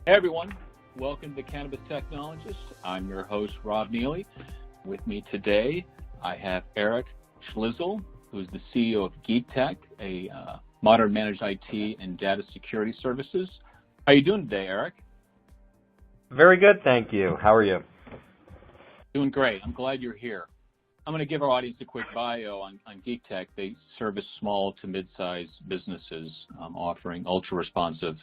Hey everyone, welcome to Cannabis Technologists. I'm your host, Rob Neely. With me today, I have Eric Schlissel, who's the CEO of GeekTek, a modern managed IT and data security services. How are you doing today, Eric? Very good, thank you. How are you? Doing great. I'm glad you're here. I'm going to give our audience a quick bio on GeekTek. They service small to mid-sized businesses offering ultra-responsive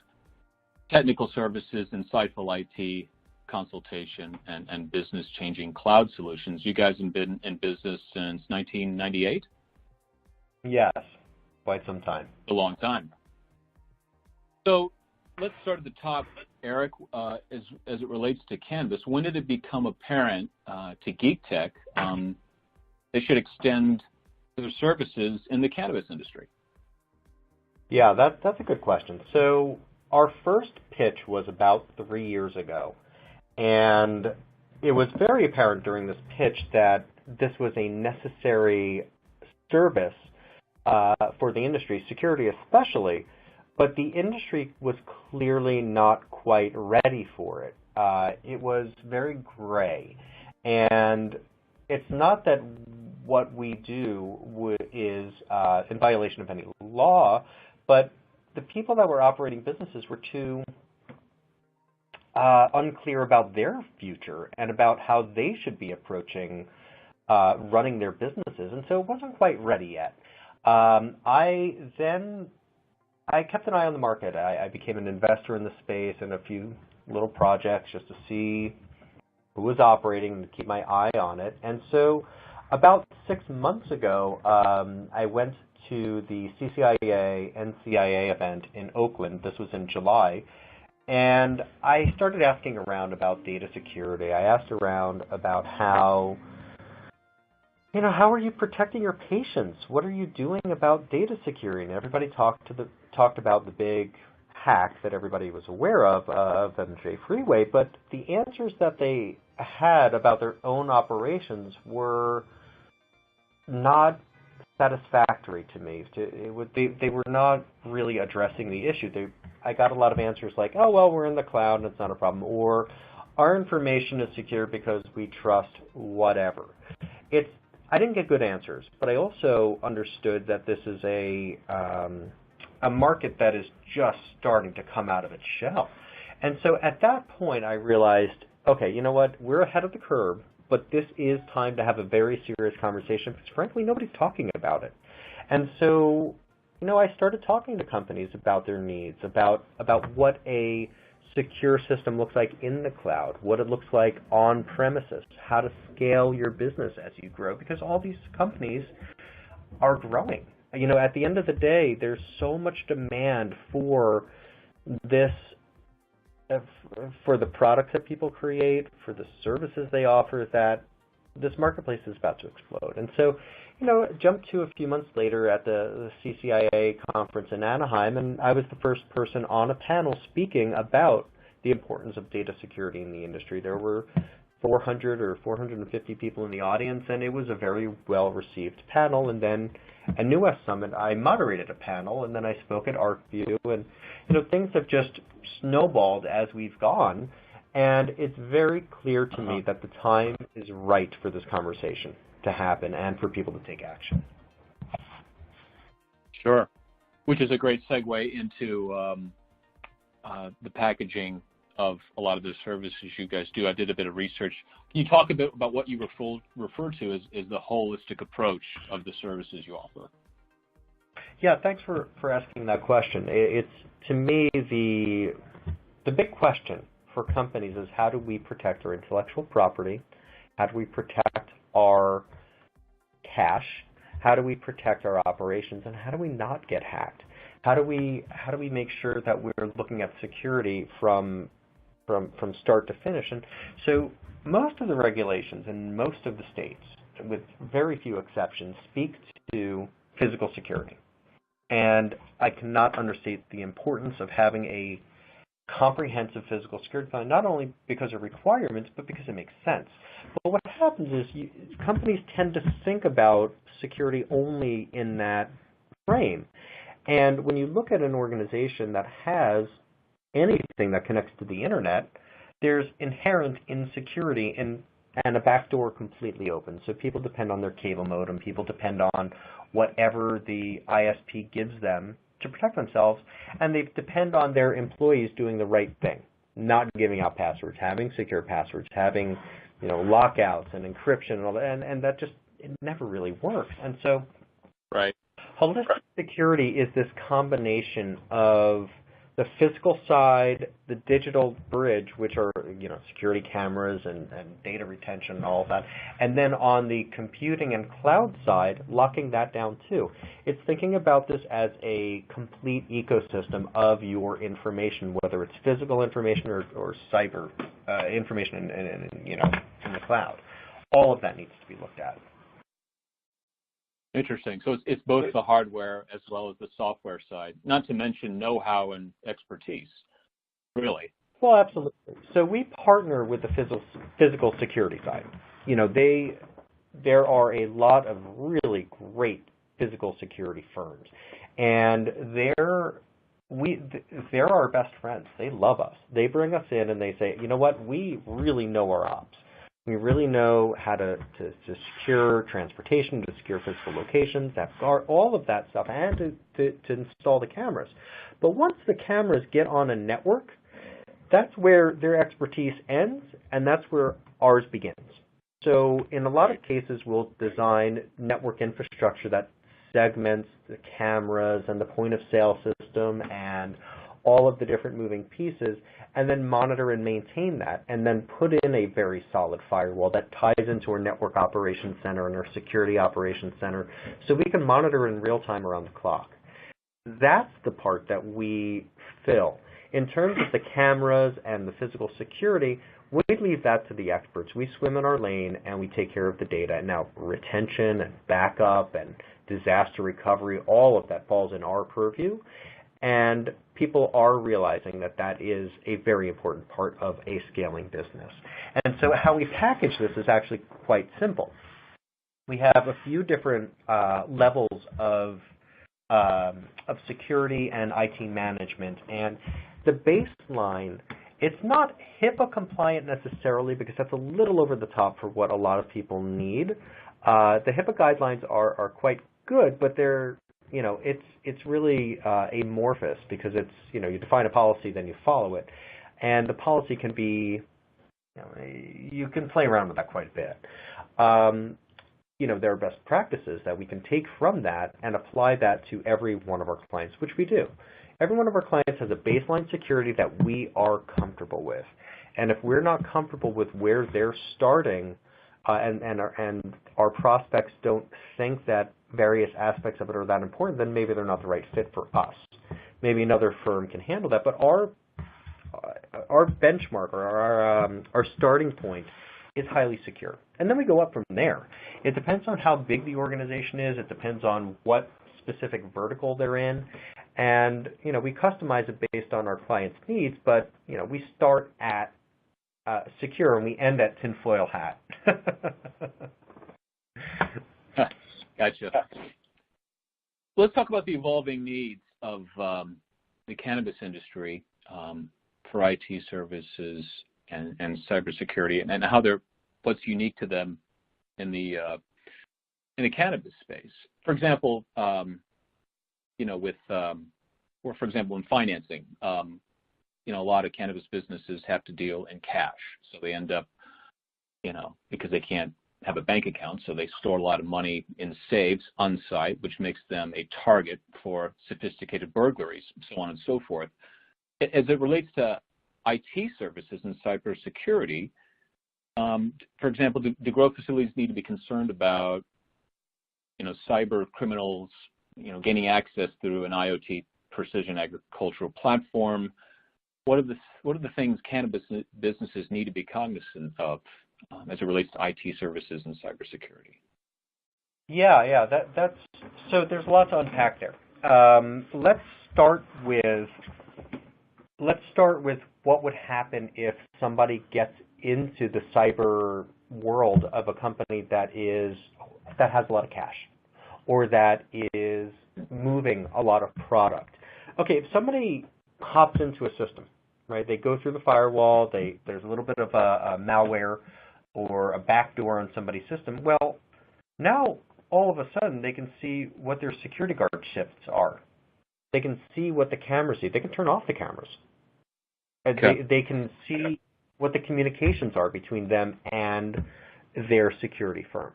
technical services, insightful IT, consultation, and business-changing cloud solutions. You guys have been in business since 1998? Yes, quite some time. A long time. So let's start at the top, Eric. As it relates to cannabis, when did it become apparent to GeekTek they should extend their services in the cannabis industry? Yeah, that's a good question. So our first pitch was about 3 years ago, and it was very apparent during this pitch that this was a necessary service for the industry, security especially, but the industry was clearly not quite ready for it. It was very gray, and it's not that what we do is in violation of any law, but the people that were operating businesses were too unclear about their future and about how they should be approaching running their businesses, and so it wasn't quite ready yet. I kept an eye on the market. I became an investor in the space in a few little projects just to see who was operating and to keep my eye on it. And so about 6 months ago, I went to the CCIA NCIA event in Oakland. This was in July. And I started asking around about data security. I asked around about how are you protecting your patients? What are you doing about data security? And everybody talked about the big hack that everybody was aware of MJ Freeway, but the answers that they had about their own operations were not satisfactory to me. They were not really addressing the issue. I got a lot of answers like, oh, well, we're in the cloud and it's not a problem, or our information is secure because we trust whatever. I didn't get good answers, but I also understood that this is a market that is just starting to come out of its shell. And so at that point, I realized, okay, you know what? We're ahead of the curve, but this is time to have a very serious conversation because, frankly, nobody's talking about it. And so, I started talking to companies about their needs, about what a secure system looks like in the cloud, what it looks like on premises, how to scale your business as you grow, because all these companies are growing. At the end of the day, there's so much demand for this, for the products that people create, for the services they offer, that this marketplace is about to explode. And so, jump to a few months later at the CCIA conference in Anaheim, and I was the first person on a panel speaking about the importance of data security in the industry. There were 400 or 450 people in the audience, and it was a very well-received panel. And then at New West Summit, I moderated a panel, and then I spoke at ArcView, and things have just snowballed as we've gone, and it's very clear to me that the time is right for this conversation to happen and for people to take action. Sure, which is a great segue into the packaging of a lot of the services you guys do. I did a bit of research. Can you talk a bit about what you refer to as the holistic approach of the services you offer? Yeah, thanks for asking that question. It's, to me, the big question for companies is, how do we protect our intellectual property? How do we protect our cash? How do we protect our operations? And how do we not get hacked? How do we make sure that we're looking at security from start to finish? And so most of the regulations in most of the states, with very few exceptions, speak to physical security. And I cannot understate the importance of having a comprehensive physical security plan, not only because of requirements, but because it makes sense. But what happens is companies tend to think about security only in that frame. And when you look at an organization that has anything that connects to the internet, there's inherent insecurity and a backdoor completely open. So people depend on their cable modem, people depend on whatever the ISP gives them to protect themselves, and they depend on their employees doing the right thing, not giving out passwords, having secure passwords, having lockouts and encryption and all that, and that just it never really works. And so Right. holistic security is this combination of the physical side, the digital bridge, which are security cameras and data retention and all of that, and then on the computing and cloud side, locking that down too. It's thinking about this as a complete ecosystem of your information, whether it's physical information or cyber information in the cloud. All of that needs to be looked at. Interesting. So it's both the hardware as well as the software side, not to mention know-how and expertise, really. Well, absolutely. So we partner with the physical security side. There are a lot of really great physical security firms, and they're our best friends. They love us. They bring us in and they say, you know what, we really know our ops. We really know how to secure transportation, to secure physical locations, that guard, all of that stuff, and to install the cameras. But once the cameras get on a network, that's where their expertise ends, and that's where ours begins. So in a lot of cases, we'll design network infrastructure that segments the cameras and the point-of-sale system and all of the different moving pieces, and then monitor and maintain that, and then put in a very solid firewall that ties into our network operations center and our security operations center, so we can monitor in real time around the clock. That's the part that we fill. In terms of the cameras and the physical security, we leave that to the experts. We swim in our lane and we take care of the data. Now, retention and backup and disaster recovery, all of that falls in our purview. And people are realizing that that is a very important part of a scaling business. And so how we package this is actually quite simple. We have a few different levels of security and IT management. And the baseline, it's not HIPAA compliant necessarily, because that's a little over the top for what a lot of people need. The HIPAA guidelines are quite good, but they're it's really amorphous, because it's you define a policy, then you follow it, and the policy can be you can play around with that quite a bit. There are best practices that we can take from that and apply that to every one of our clients, which we do. Every one of our clients has a baseline security that we are comfortable with, and if we're not comfortable with where they're starting, and our prospects don't think that various aspects of it are that important, then maybe they're not the right fit for us. Maybe another firm can handle that, but our benchmark or our starting point is highly secure, and then we go up from there. It depends on how big the organization is. It depends on what specific vertical they're in, and we customize it based on our clients' needs. But we start at secure and we end at tinfoil hat. Gotcha. Let's talk about the evolving needs of the cannabis industry for IT services and cybersecurity, and how what's unique to them in the cannabis space. For example, for example, in financing, a lot of cannabis businesses have to deal in cash, so they end up, because they can't have a bank account, so they store a lot of money in safes on site, which makes them a target for sophisticated burglaries, so on and so forth. As it relates to IT services and cybersecurity, for example, do grow facilities need to be concerned about, cyber criminals, gaining access through an IoT precision agricultural platform? What are the things cannabis businesses need to be cognizant of as it relates to IT services and cybersecurity? Yeah, that's so. There's a lot to unpack there. Let's start with what would happen if somebody gets into the cyber world of a company that has a lot of cash, or that is moving a lot of product. Okay, if somebody hops into a system right? They go through the firewall. There's a little bit of a malware or a backdoor on somebody's system. Well, now all of a sudden they can see what their security guard shifts are. They can see what the cameras see. They can turn off the cameras. Okay. They can see what the communications are between them and their security firm.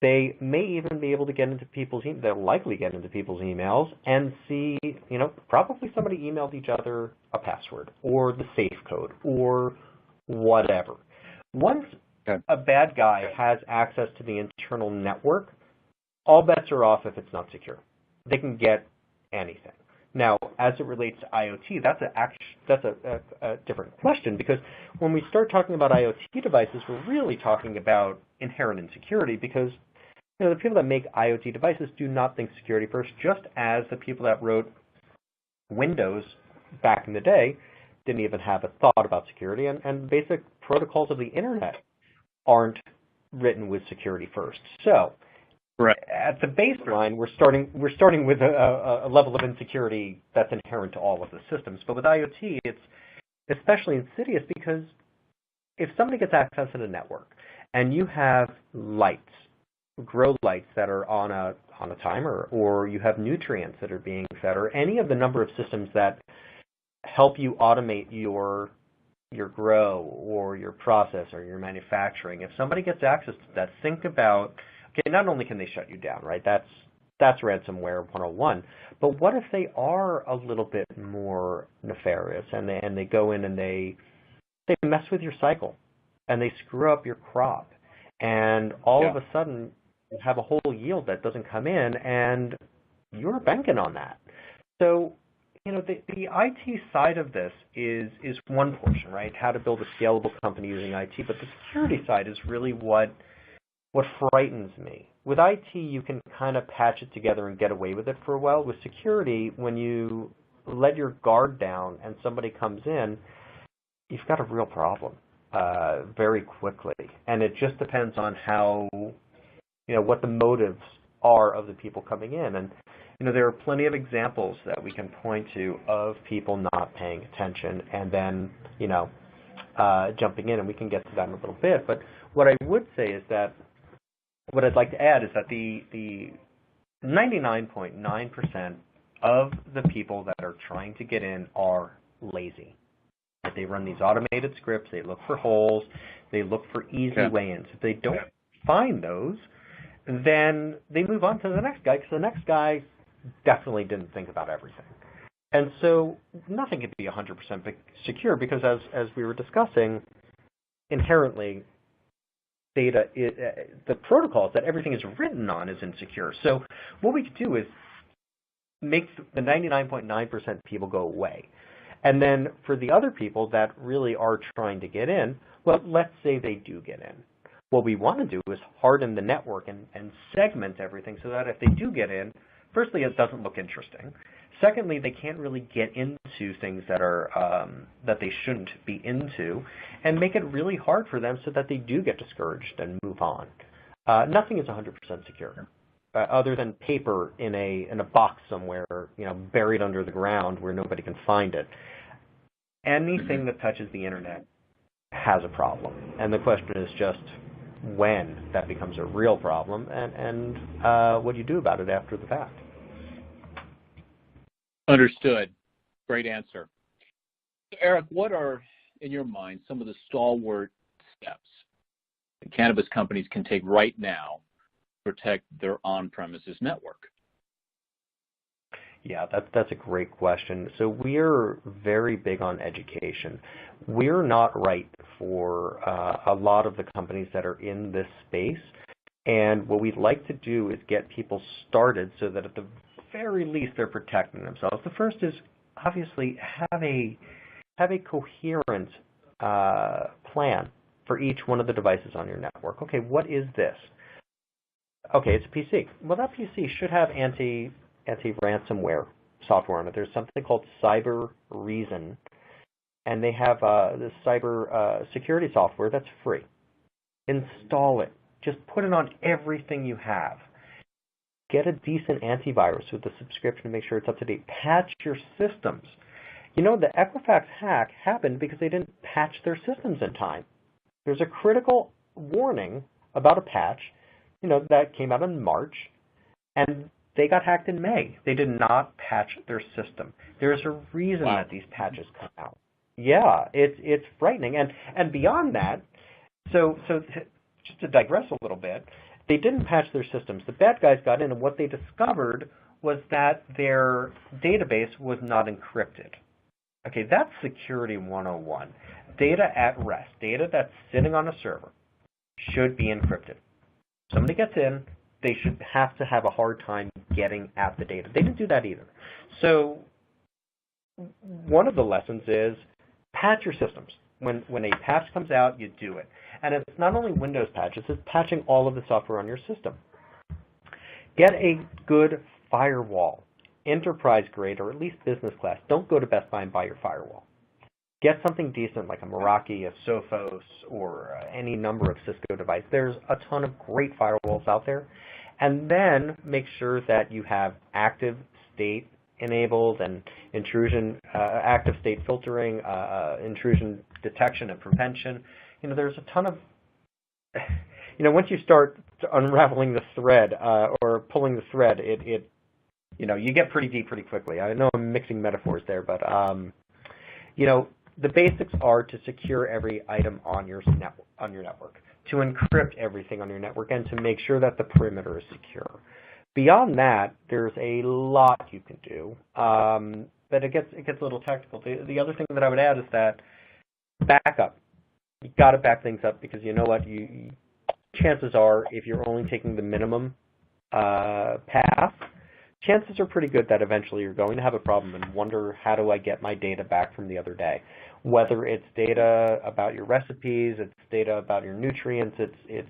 They may even be able to get into people's they'll likely get into people's emails and see, probably somebody emailed each other a password or the safe code or whatever. Once a bad guy has access to the internal network, all bets are off if it's not secure. They can get anything. Now, as it relates to IoT, that's a different question, because when we start talking about IoT devices, we're really talking about inherent insecurity, because the people that make IoT devices do not think security first, just as the people that wrote Windows back in the day didn't even have a thought about security, and basic protocols of the internet aren't written with security first. So, right. At the baseline, we're starting with a level of insecurity that's inherent to all of the systems. But with IoT, it's especially insidious, because if somebody gets access to the network and you have lights, grow lights that are on a timer, or you have nutrients that are being fed, or any of the number of systems that help you automate your grow or your process or your manufacturing, if somebody gets access to that, think about, okay, not only can they shut you down, right? That's ransomware 101. But what if they are a little bit more nefarious, and they go in and they mess with your cycle and they screw up your crop, and all of a sudden you have a whole yield that doesn't come in, and you're banking on that. So, the IT side of this is one portion, right? How to build a scalable company using IT, but the security side is really what frightens me. With IT, you can kind of patch it together and get away with it for a while. With security, when you let your guard down and somebody comes in, you've got a real problem very quickly. And it just depends on how, what the motives are of the people coming in. And, there are plenty of examples that we can point to of people not paying attention and then, jumping in, and we can get to that in a little bit. But what I would say is that, what I'd like to add is that the 99.9% of the people that are trying to get in are lazy. They run these automated scripts, they look for holes, they look for easy way-ins. If they don't find those, then they move on to the next guy, because the next guy definitely didn't think about everything. And so nothing can be 100% secure, because as we were discussing, inherently, data, the protocols that everything is written on is insecure. So what we could do is make the 99.9% people go away. And then for the other people that really are trying to get in, well, let's say they do get in. What we want to do is harden the network and segment everything so that if they do get in, firstly, it doesn't look interesting. Secondly, they can't really get into things that are that they shouldn't be into, and make it really hard for them so that they do get discouraged and move on. Nothing is 100% secure, other than paper in a box somewhere, buried under the ground where nobody can find it. Anything that touches the internet has a problem, and the question is just when that becomes a real problem, and what do you do about it after the fact. Understood. Great answer. So Eric, what are, in your mind, some of the stalwart steps that cannabis companies can take right now to protect their on-premises network? Yeah, that's a great question. So we're very big on education. We're not right for a lot of the companies that are in this space. And what we'd like to do is get people started so that at the very least they're protecting themselves. The first is obviously have a coherent plan for each one of the devices on your network. Okay, what is this? Okay, it's a PC. Well, that PC should have anti-ransomware software on it. There's something called Cybersecurity, and they have this cyber security software that's free. Install it. Just put it on everything you have. Get a decent antivirus with the subscription to make sure it's up to date. Patch your systems. The Equifax hack happened because they didn't patch their systems in time. There's a critical warning about a patch, that came out in March, and they got hacked in May. They did not patch their system. There's a reason that these patches come out. Yeah, it's frightening. And beyond that, so just to digress a little bit, they didn't patch their systems. The bad guys got in, and what they discovered was that their database was not encrypted. Okay, that's security 101. Data at rest, data that's sitting on a server, should be encrypted. Somebody gets in, they should have to have a hard time getting at the data. They didn't do that either. So one of the lessons is patch your systems. When a patch comes out, you do it. And it's not only Windows patches, it's patching all of the software on your system. Get a good firewall, enterprise grade or at least business class. Don't go to Best Buy and buy your firewall. Get something decent like a Meraki, a Sophos, or any number of Cisco devices. There's a ton of great firewalls out there. And then make sure that you have active state enabled and intrusion, active state filtering, intrusion detection and prevention. There's a ton of, once you start unraveling the thread or pulling the thread, you get pretty deep pretty quickly. I know I'm mixing metaphors there, but the basics are to secure every item on your network, to encrypt everything on your network, and to make sure that the perimeter is secure. Beyond that, there's a lot you can do, but it gets a little technical. The other thing that I would add is that backup. You got to back things up because you know what? Chances are, if you're only taking the minimum path, chances are pretty good that eventually you're going to have a problem and wonder, how do I get my data back from the other day? Whether it's data about your recipes, it's data about your nutrients, it's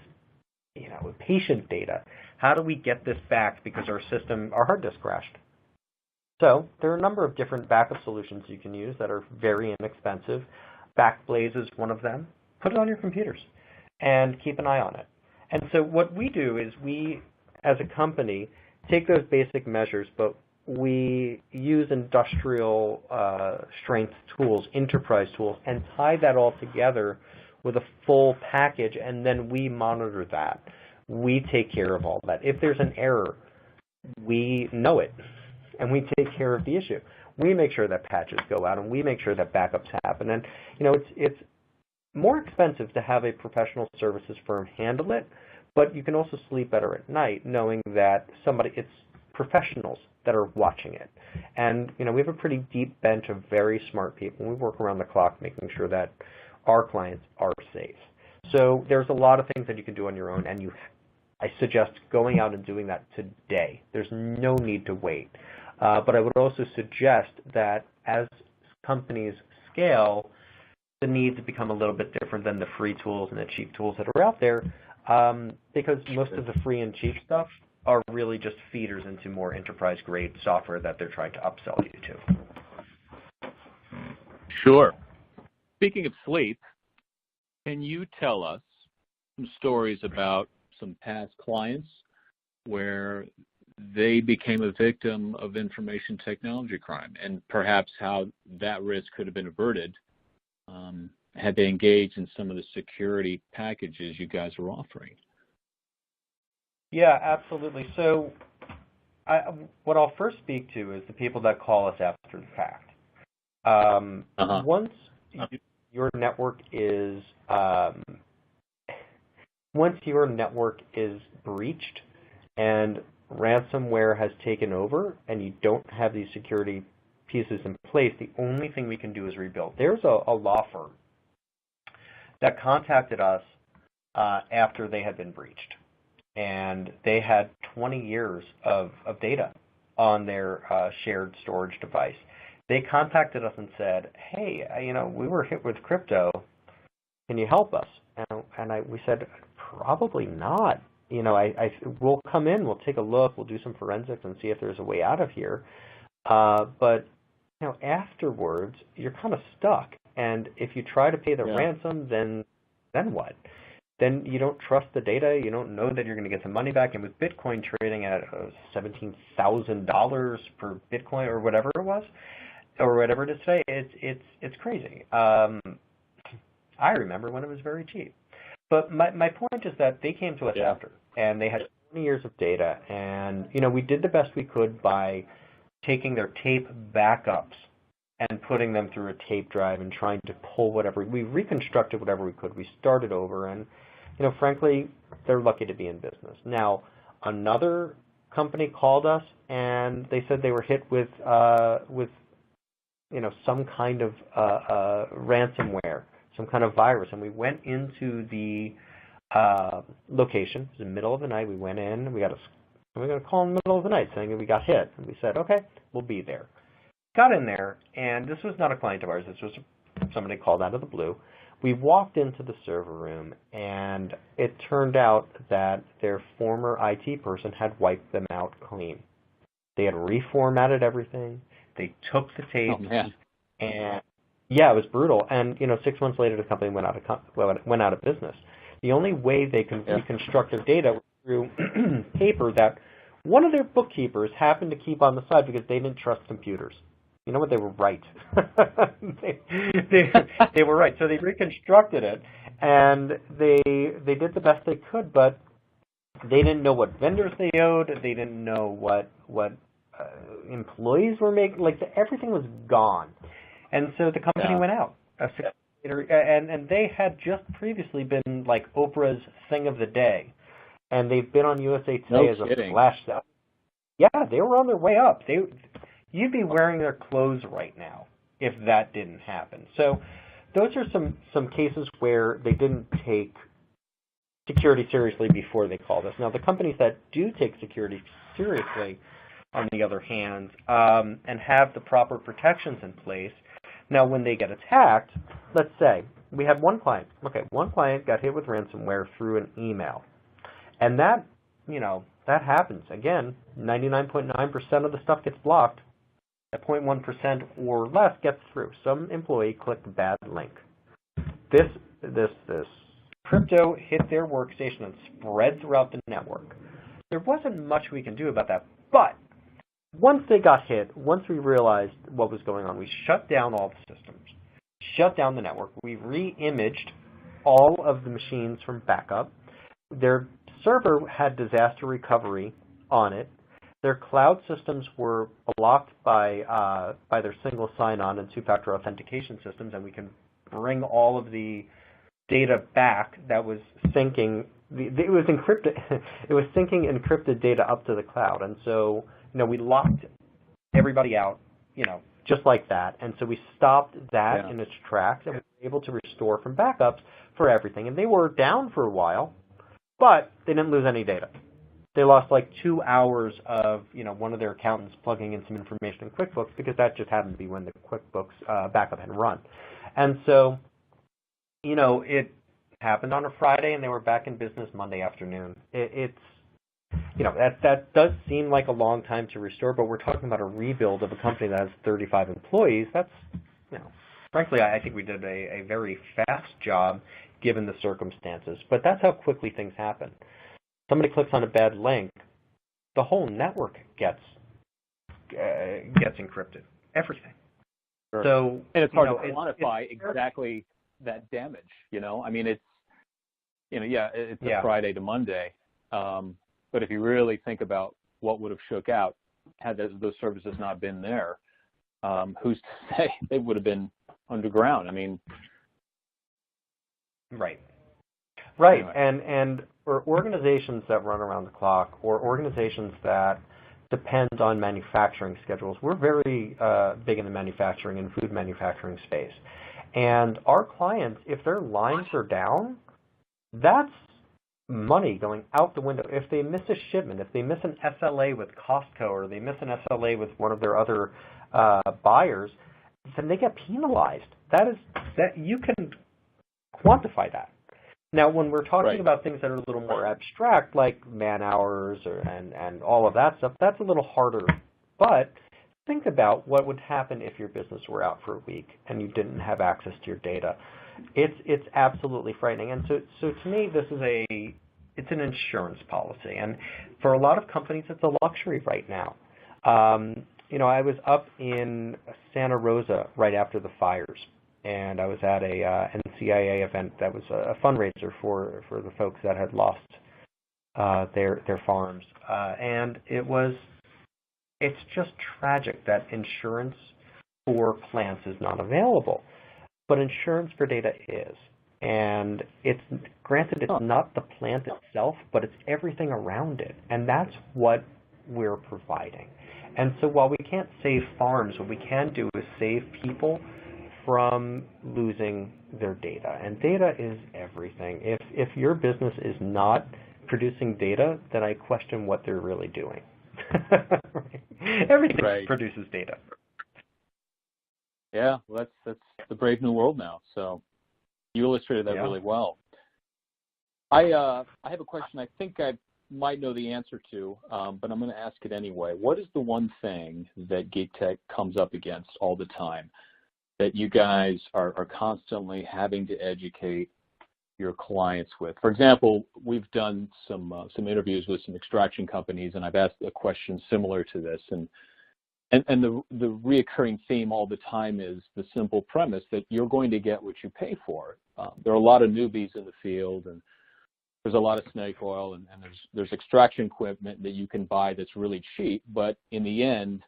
patient data. How do we get this back because our hard disk crashed? So there are a number of different backup solutions you can use that are very inexpensive. Backblaze is one of them. Put it on your computers and keep an eye on it. And so what we do is we, as a company, take those basic measures, but we use industrial strength tools, enterprise tools, and tie that all together with a full package, and then we monitor that. We take care of all that. If there's an error, we know it, and we take care of the issue. We make sure that patches go out, and we make sure that backups happen. And it's more expensive to have a professional services firm handle it, but you can also sleep better at night knowing that it's professionals that are watching it. And we have a pretty deep bench of very smart people. We work around the clock making sure that our clients are safe. So there's a lot of things that you can do on your own, and I suggest going out and doing that today. There's no need to wait. But I would also suggest that as companies scale, the needs become a little bit different than the free tools and the cheap tools that are out there, because most of the free and cheap stuff are really just feeders into more enterprise-grade software that they're trying to upsell you to. Sure. Speaking of sleep, can you tell us some stories about some past clients where they became a victim of information technology crime, and perhaps how that risk could have been averted had they engaged in some of the security packages you guys were offering? Yeah, absolutely. So what I'll first speak to is the people that call us after the fact. Once your network is breached and ransomware has taken over and you don't have these security pieces in place, the only thing we can do is rebuild. There's a law firm that contacted us after they had been breached, and they had 20 years of data on their shared storage device. They contacted us and said, hey, we were hit with crypto. Can you help us? And we said, probably not. We'll come in, we'll take a look, we'll do some forensics and see if there's a way out of here. But afterwards, you're kind of stuck. And if you try to pay the ransom, then what? Then you don't trust the data. You don't know that you're going to get some money back. And with Bitcoin trading at $17,000 per Bitcoin or whatever it was, or whatever it is today, it's crazy. I remember when it was very cheap. But my point is that they came to us after, and they had 20 years of data, and we did the best we could by taking their tape backups and putting them through a tape drive and trying to pull whatever. We reconstructed whatever we could. We started over, and frankly, they're lucky to be in business. Now, another company called us, and they said they were hit with some kind of ransomware, some kind of virus, and we went into the location. It was in the middle of the night. We went in. We got a call in the middle of the night saying that we got hit, and we said, okay, we'll be there. Got in there, and this was not a client of ours. This was somebody called out of the blue. We walked into the server room, and it turned out that their former IT person had wiped them out clean. They had reformatted everything. They took the tape, and yeah, it was brutal. And 6 months later, the company went out of business. The only way they can reconstruct their data was through paper that one of their bookkeepers happened to keep on the side because they didn't trust computers. You know what? They were right. they were right. So they reconstructed it, and they did the best they could, but they didn't know what vendors they owed. They didn't know what employees were making. Everything was gone, and so the company went out. And they had just previously been like Oprah's thing of the day, and they've been on USA Today as a flash sale. Yeah, they were on their way up. You'd be wearing their clothes right now if that didn't happen. So those are some cases where they didn't take security seriously before they called us. Now, the companies that do take security seriously, on the other hand, and have the proper protections in place, now when they get attacked, let's say we had one client. Okay, one client got hit with ransomware through an email. And that, that happens. Again, 99.9% of the stuff gets blocked. At 0.1% or less gets through. Some employee clicked a bad link. This crypto hit their workstation and spread throughout the network. There wasn't much we can do about that. But once they got hit, once we realized what was going on, we shut down all the systems, shut down the network. We re-imaged all of the machines from backup. Their server had disaster recovery on it. Their cloud systems were blocked by their single sign-on and two-factor authentication systems, and we can bring all of the data back that was syncing. It was encrypted. It was syncing encrypted data up to the cloud, and so we locked everybody out, just like that. And so we stopped that in its tracks, and we were able to restore from backups for everything. And they were down for a while, but they didn't lose any data. They lost like 2 hours of, one of their accountants plugging in some information in QuickBooks because that just happened to be when the QuickBooks backup had run. And so, it happened on a Friday and they were back in business Monday afternoon. That does seem like a long time to restore, but we're talking about a rebuild of a company that has 35 employees. That's, frankly, I think we did a very fast job given the circumstances. But that's how quickly things happen. Somebody clicks on a bad link, the whole network gets encrypted. Everything. Sure. So, and it's hard to quantify exactly that damage. I mean, it's a Friday to Monday. But if you really think about what would have shook out had those services not been there, who's to say they would have been underground? I mean, right. Anyway. And for organizations that run around the clock or organizations that depend on manufacturing schedules, we're very big in the manufacturing and food manufacturing space. And our clients, if their lines are down, that's money going out the window. If they miss a shipment, if they miss an SLA with Costco or they miss an SLA with one of their other buyers, then they get penalized. That you can quantify that. Now, when we're talking about things that are a little more abstract, like man hours and all of that stuff, that's a little harder. But think about what would happen if your business were out for a week and you didn't have access to your data. It's absolutely frightening. And so to me, this is it's an insurance policy. And for a lot of companies, it's a luxury right now. I was up in Santa Rosa right after the fires, and I was at a NCIA event that was a fundraiser for the folks that had lost their farms, and it's just tragic that insurance for plants is not available, but insurance for data is. And it's not the plant itself, but it's everything around it, and that's what we're providing. And so while we can't save farms, what we can do is save people from losing their data. And data is everything. If your business is not producing data, then I question what they're really doing. Everything produces data. Yeah, well, that's the brave new world now. So you illustrated that really well. I have a question I think I might know the answer to, but I'm going to ask it anyway. What is the one thing that GeekTek comes up against all the time that you guys are constantly having to educate your clients with? For example, we've done some interviews with some extraction companies, and I've asked a question similar to this, and the reoccurring theme all the time is the simple premise that you're going to get what you pay for. There are a lot of newbies in the field, and there's a lot of snake oil, and there's extraction equipment that you can buy that's really cheap, but in the end,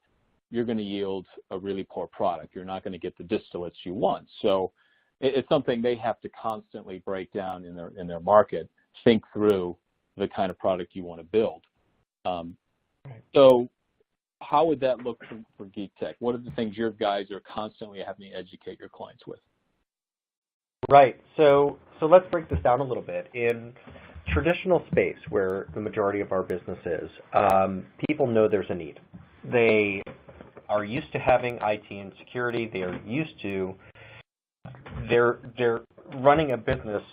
you're going to yield a really poor product. You're not going to get the distillates you want. So it's something they have to constantly break down in their market, think through the kind of product you want to build. So how would that look for GeekTek? What are the things your guys are constantly having to educate your clients with? Right. So let's break this down a little bit. In traditional space, where the majority of our business is, people know there's a need. They are used to having IT and security. They are used to they're running a business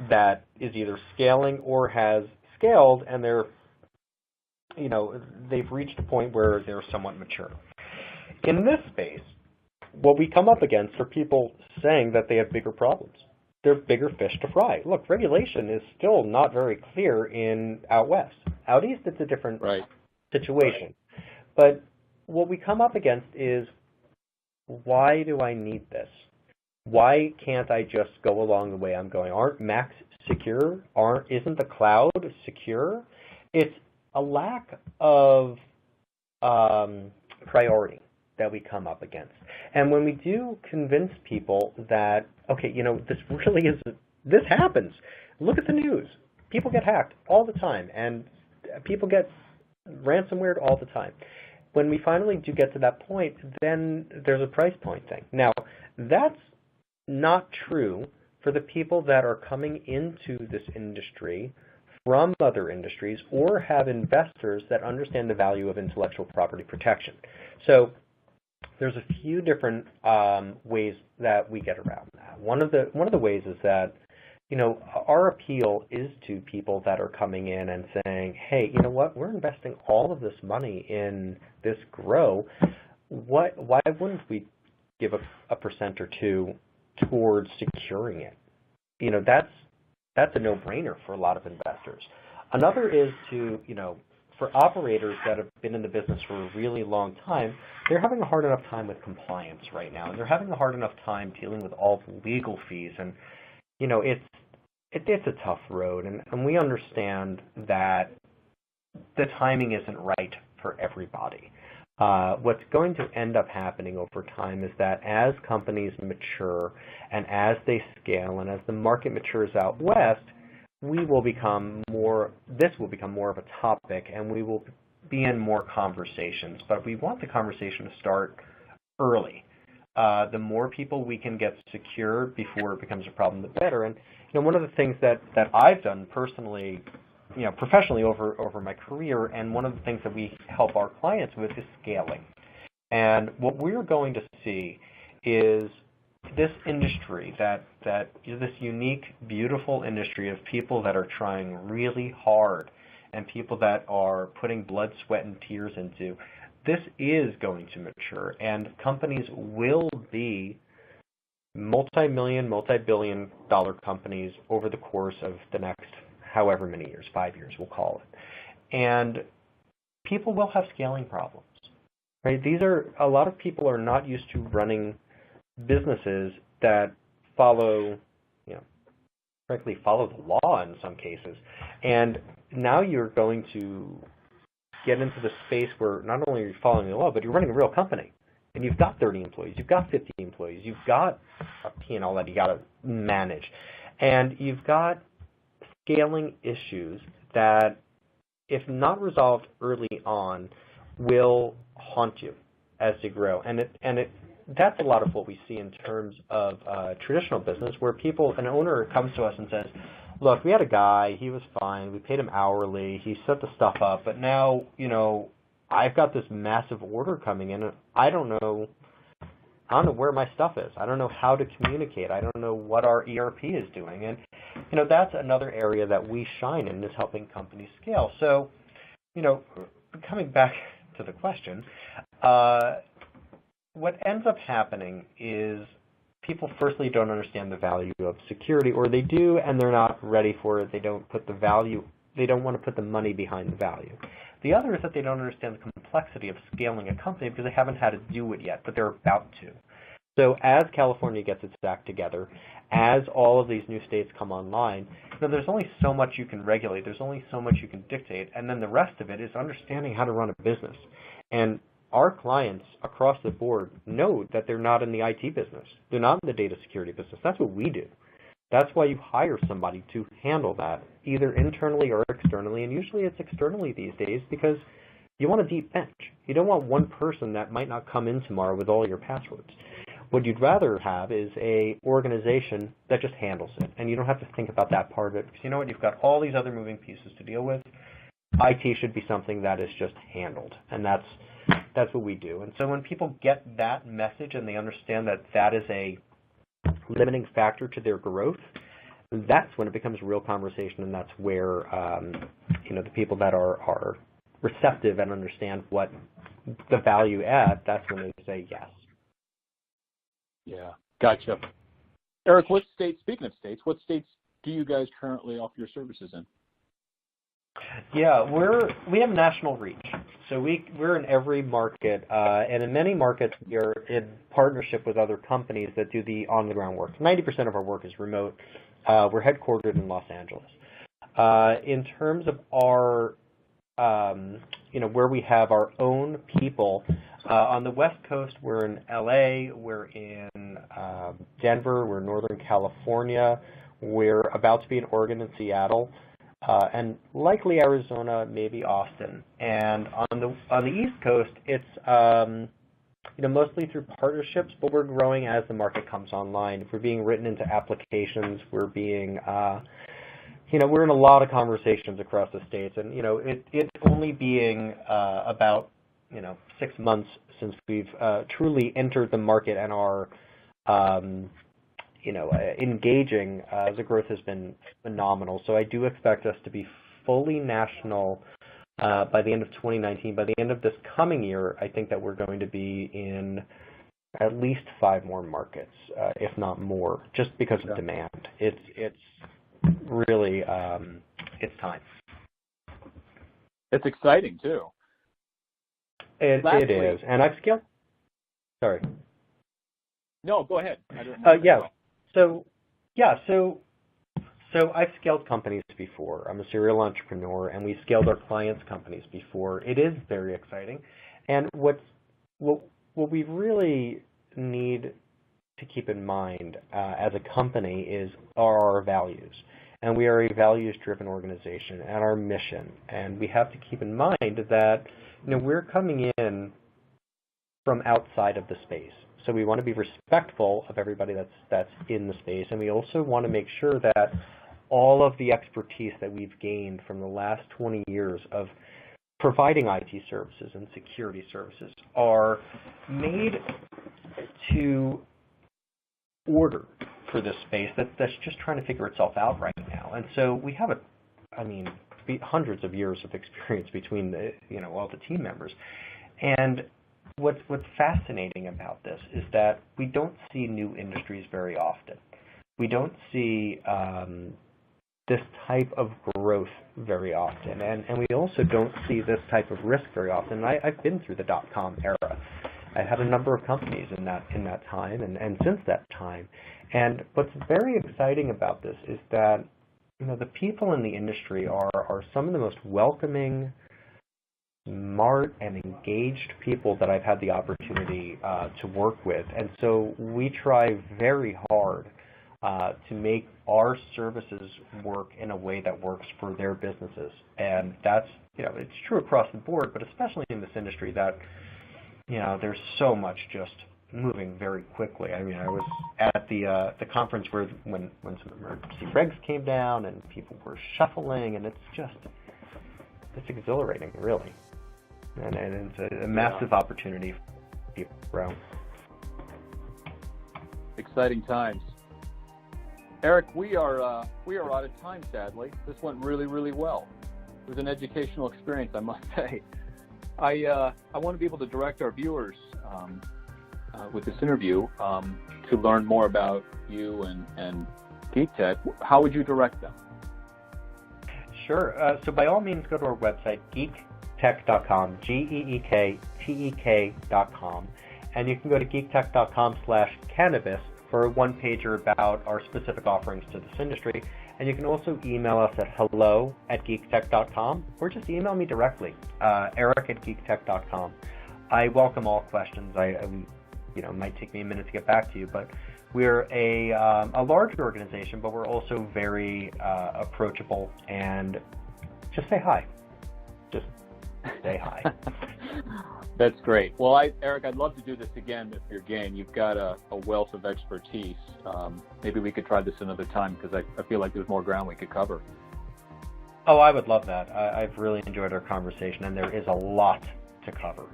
that is either scaling or has scaled, and they've reached a point where they're somewhat mature. In this space, what we come up against are people saying that they have bigger problems. They're bigger fish to fry. Look, regulation is still not very clear out west. Out east, it's a different situation. But what we come up against is, why do I need this? Why can't I just go along the way I'm going? Aren't Macs secure? Isn't the cloud secure? It's a lack of priority that we come up against. And when we do convince people that, okay, this happens. Look at the news. People get hacked all the time, and people get ransomware all the time. When we finally do get to that point, then there's a price point thing. Now, that's not true for the people that are coming into this industry from other industries or have investors that understand the value of intellectual property protection. So there's a few different ways that we get around that. One of the ways is that, our appeal is to people that are coming in and saying, hey, you know what, we're investing all of this money in this grow. Why wouldn't we give a percent or two towards securing it? That's a no-brainer for a lot of investors. Another is to, for operators that have been in the business for a really long time, they're having a hard enough time with compliance right now, and they're having a hard enough time dealing with all the legal fees. And, it's a tough road, and we understand that the timing isn't right for everybody. What's going to end up happening over time is that as companies mature and as they scale and as the market matures out west, this will become more of a topic, and we will be in more conversations. But we want the conversation to start early. The more people we can get secure before it becomes a problem, the better. And one of the things that I've done personally, professionally over my career, and one of the things that we help our clients with is scaling. And what we're going to see is this industry, that this unique, beautiful industry of people that are trying really hard and people that are putting blood, sweat, and tears into, this is going to mature, and companies will be multi-million, multi-billion dollar companies over the course of the next however many years, 5 years we'll call it. And people will have scaling problems. right? A lot of people are not used to running businesses that follow, frankly, follow the law in some cases. And now you're going to get into the space where not only are you following the law, but you're running a real company. And you've got 30 employees, you've got 50 employees, you've got a P&L that you got to manage. And you've got scaling issues that, if not resolved early on, will haunt you as you grow. That's a lot of what we see in terms of traditional business, where an owner comes to us and says, look, we had a guy, he was fine, we paid him hourly, he set the stuff up, but now, I've got this massive order coming in, and I don't know where my stuff is. I don't know how to communicate. I don't know what our ERP is doing. And, that's another area that we shine in, is helping companies scale. So, coming back to the question, what ends up happening is people firstly don't understand the value of security, or they do and they're not ready for it. They don't want to put the money behind the value. The other is that they don't understand the complexity of scaling a company because they haven't had to do it yet, but they're about to. So as California gets its act together, as all of these new states come online, there's only so much you can regulate, there's only so much you can dictate, and then the rest of it is understanding how to run a business. And our clients across the board know that they're not in the IT business. They're not in the data security business. That's what we do. That's why you hire somebody to handle that, either internally or externally, and usually it's externally these days because you want a deep bench. You don't want one person that might not come in tomorrow with all your passwords. What you'd rather have is a organization that just handles it, and you don't have to think about that part of it because you know what? You've got all these other moving pieces to deal with. IT should be something that is just handled, and that's what we do. And so when people get that message and they understand that that is a limiting factor to their growth, that's when it becomes a real conversation, and that's where the people that are receptive and understand what the value add, that's when they say yes. Yeah, gotcha. Eric, speaking of states, what states do you guys currently offer your services in? Yeah, we have national reach. So we're in every market, and in many markets we are in partnership with other companies that do the on-the-ground work. 90% of our work is remote. We're headquartered in Los Angeles. In terms of our, where we have our own people, on the West Coast we're in LA, we're in Denver, we're in Northern California, we're about to be in Oregon and Seattle. And likely Arizona, maybe Austin. And on the East Coast, it's mostly through partnerships, but we're growing as the market comes online. If we're being written into applications, we're being, we're in a lot of conversations across the states. And it's only being about 6 months since we've truly entered the market and are engaging, the growth has been phenomenal. So I do expect us to be fully national by the end of 2019. By the end of this coming year, I think that we're going to be in at least 5 more markets, if not more, just because of demand. It's really, it's time. It's exciting, too. It is. And I've scaled. Sorry. No, go ahead. So I've scaled companies before. I'm a serial entrepreneur, and we've scaled our clients' companies before. It is very exciting. And what we really need to keep in mind as a company are our values. And we are a values-driven organization and our mission. And we have to keep in mind that we're coming in from outside of the space. So we want to be respectful of everybody that's in the space, and we also want to make sure that all of the expertise that we've gained from the last 20 years of providing IT services and security services are made to order for this space that's just trying to figure itself out right now. And so we have hundreds of years of experience between all the team members. And what's fascinating about this is that we don't see new industries very often. We don't see this type of growth very often, and we also don't see this type of risk very often. I've been through the dot-com era. I had a number of companies in that time, and since that time. And what's very exciting about this is that the people in the industry are some of the most welcoming, smart, and engaged people that I've had the opportunity to work with. And so we try very hard to make our services work in a way that works for their businesses. And that's, it's true across the board, but especially in this industry that, there's so much just moving very quickly. I mean, I was at the conference when some emergency regs came down and people were shuffling, and it's exhilarating, really. And it's a massive opportunity for people to grow. Exciting times. Eric, we are out of time, sadly. This went really, really well. It was an educational experience, I must say. I want to be able to direct our viewers with this interview to learn more about you and GeekTek. How would you direct them? Sure. So by all means, go to our website, geektek.com, geektek.com, and you can go to geektek.com/cannabis for a one-pager about our specific offerings to this industry. And you can also email us at hello@geektek.com, or just email me directly, eric@geektek.com. I welcome all questions. It might take me a minute to get back to you, but we're a large organization, but we're also very approachable, and just say hi. Just say hi. That's great. Well, Eric, I'd love to do this again if you're game. You've got a wealth of expertise. Maybe we could try this another time, because I feel like there's more ground we could cover. Oh, I would love that. I've really enjoyed our conversation, and there is a lot to cover.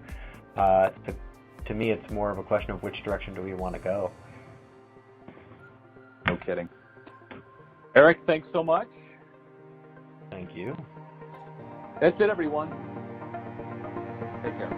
To me, it's more of a question of which direction do we want to go. No kidding. Eric, thanks so much. Thank you. That's it, everyone. Take care.